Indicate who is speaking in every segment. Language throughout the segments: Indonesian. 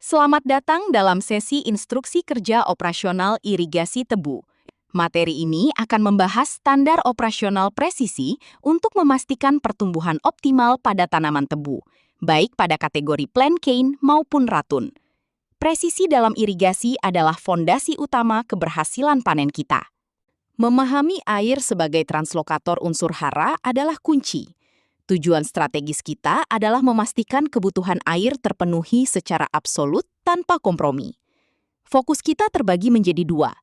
Speaker 1: Selamat datang dalam sesi instruksi kerja operasional irigasi tebu. Materi ini akan membahas standar operasional presisi untuk memastikan pertumbuhan optimal pada tanaman tebu, baik pada kategori plantain maupun ratun. Presisi dalam irigasi adalah fondasi utama keberhasilan panen kita. Memahami air sebagai translokator unsur hara adalah kunci. Tujuan strategis kita adalah memastikan kebutuhan air terpenuhi secara absolut tanpa kompromi. Fokus kita terbagi menjadi dua.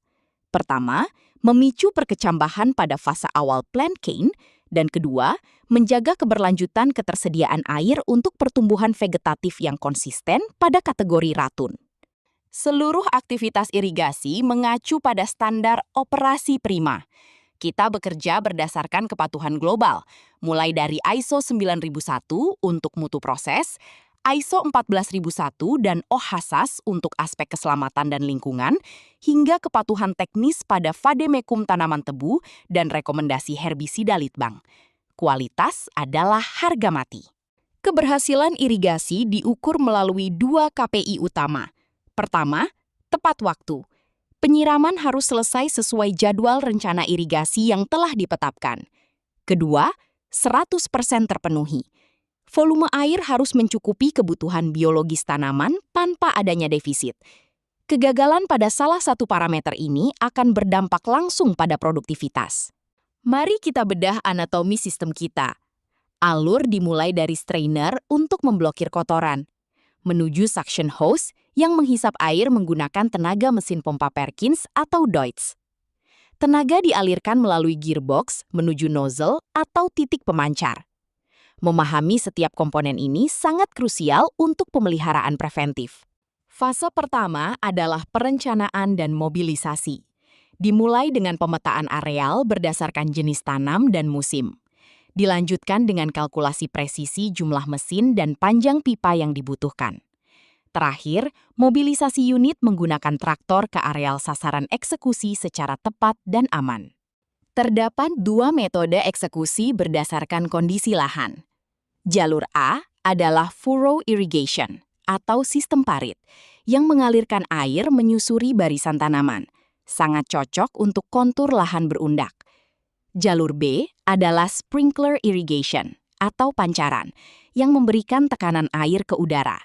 Speaker 1: Pertama, memicu perkecambahan pada fase awal plantain, dan kedua, menjaga keberlanjutan ketersediaan air untuk pertumbuhan vegetatif yang konsisten pada kategori ratun. Seluruh aktivitas irigasi mengacu pada standar operasi prima. Kita bekerja berdasarkan kepatuhan global, mulai dari ISO 9001 untuk mutu proses, ISO 14001 dan OHASAS untuk aspek keselamatan dan lingkungan, hingga kepatuhan teknis pada vademekum tanaman tebu dan rekomendasi herbisida litbang. Kualitas adalah harga mati. Keberhasilan irigasi diukur melalui 2 KPI utama. Pertama, tepat waktu. Penyiraman harus selesai sesuai jadwal rencana irigasi yang telah ditetapkan. Kedua, 100% terpenuhi. Volume air harus mencukupi kebutuhan biologis tanaman tanpa adanya defisit. Kegagalan pada salah satu parameter ini akan berdampak langsung pada produktivitas. Mari kita bedah anatomi sistem kita. Alur dimulai dari strainer untuk memblokir kotoran, menuju suction hose yang menghisap air menggunakan tenaga mesin pompa Perkins atau Deutz. Tenaga dialirkan melalui gearbox menuju nozzle atau titik pemancar. Memahami setiap komponen ini sangat krusial untuk pemeliharaan preventif. Fase pertama adalah perencanaan dan mobilisasi. Dimulai dengan pemetaan areal berdasarkan jenis tanam dan musim. Dilanjutkan dengan kalkulasi presisi jumlah mesin dan panjang pipa yang dibutuhkan. Terakhir, mobilisasi unit menggunakan traktor ke areal sasaran eksekusi secara tepat dan aman. Terdapat 2 metode eksekusi berdasarkan kondisi lahan. Jalur A adalah furrow irrigation atau sistem parit yang mengalirkan air menyusuri barisan tanaman. Sangat cocok untuk kontur lahan berundak. Jalur B adalah sprinkler irrigation atau pancaran yang memberikan tekanan air ke udara,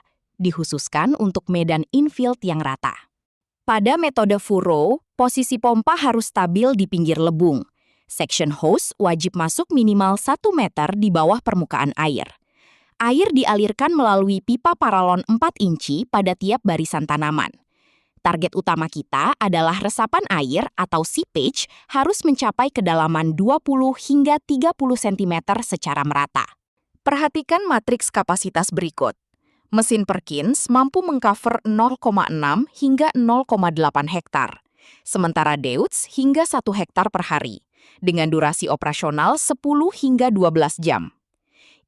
Speaker 1: dikhususkan untuk medan infield yang rata. Pada metode furrow, posisi pompa harus stabil di pinggir lebung. Section hose wajib masuk minimal 1 meter di bawah permukaan air. Air dialirkan melalui pipa paralon 4 inci pada tiap barisan tanaman. Target utama kita adalah resapan air atau seepage harus mencapai kedalaman 20 hingga 30 cm secara merata. Perhatikan matriks kapasitas berikut. Mesin Perkins mampu mengcover 0,6 hingga 0,8 hektar, sementara Deutz hingga 1 hektar per hari, dengan durasi operasional 10 hingga 12 jam.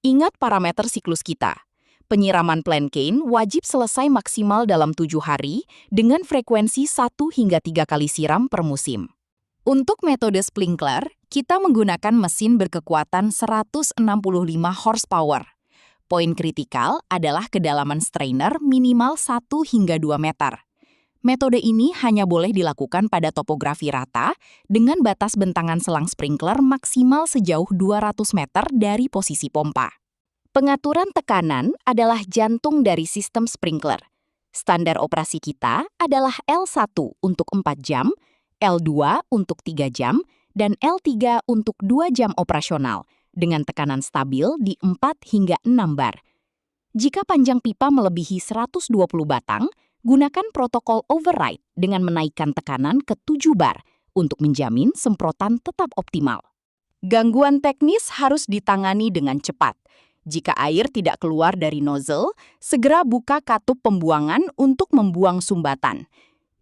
Speaker 1: Ingat parameter siklus kita. Penyiraman plantain wajib selesai maksimal dalam 7 hari dengan frekuensi 1 hingga 3 kali siram per musim. Untuk metode sprinkler, kita menggunakan mesin berkekuatan 165 horsepower. Poin kritikal adalah kedalaman strainer minimal 1 hingga 2 meter. Metode ini hanya boleh dilakukan pada topografi rata dengan batas bentangan selang sprinkler maksimal sejauh 200 meter dari posisi pompa. Pengaturan tekanan adalah jantung dari sistem sprinkler. Standar operasi kita adalah L1 untuk 4 jam, L2 untuk 3 jam, dan L3 untuk 2 jam operasional, dengan tekanan stabil di 4 hingga 6 bar. Jika panjang pipa melebihi 120 batang, gunakan protokol override dengan menaikkan tekanan ke 7 bar untuk menjamin semprotan tetap optimal. Gangguan teknis harus ditangani dengan cepat. Jika air tidak keluar dari nozzle, segera buka katup pembuangan untuk membuang sumbatan.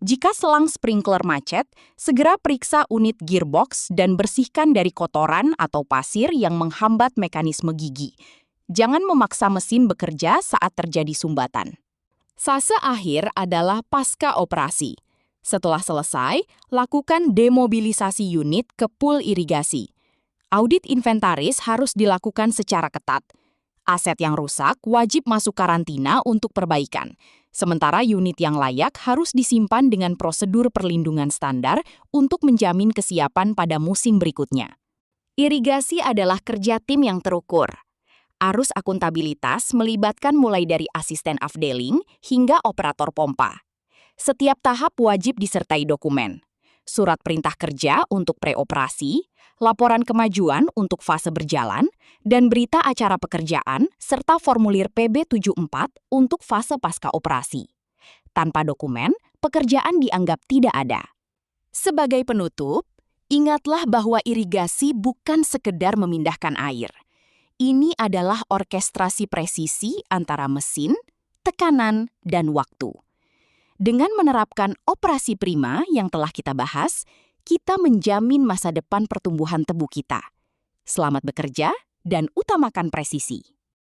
Speaker 1: Jika selang sprinkler macet, segera periksa unit gearbox dan bersihkan dari kotoran atau pasir yang menghambat mekanisme gigi. Jangan memaksa mesin bekerja saat terjadi sumbatan. Fase akhir adalah pasca operasi. Setelah selesai, lakukan demobilisasi unit ke pool irigasi. Audit inventaris harus dilakukan secara ketat. Aset yang rusak wajib masuk karantina untuk perbaikan. Sementara unit yang layak harus disimpan dengan prosedur perlindungan standar untuk menjamin kesiapan pada musim berikutnya. Irigasi adalah kerja tim yang terukur. Arus akuntabilitas melibatkan mulai dari asisten afdeling hingga operator pompa. Setiap tahap wajib disertai dokumen. Surat perintah kerja untuk preoperasi, laporan kemajuan untuk fase berjalan, dan berita acara pekerjaan serta formulir PB74 untuk fase pasca operasi. Tanpa dokumen, pekerjaan dianggap tidak ada. Sebagai penutup, ingatlah bahwa irigasi bukan sekedar memindahkan air. Ini adalah orkestrasi presisi antara mesin, tekanan, dan waktu. Dengan menerapkan operasi prima yang telah kita bahas, kita menjamin masa depan pertumbuhan tebu kita. Selamat bekerja dan utamakan presisi.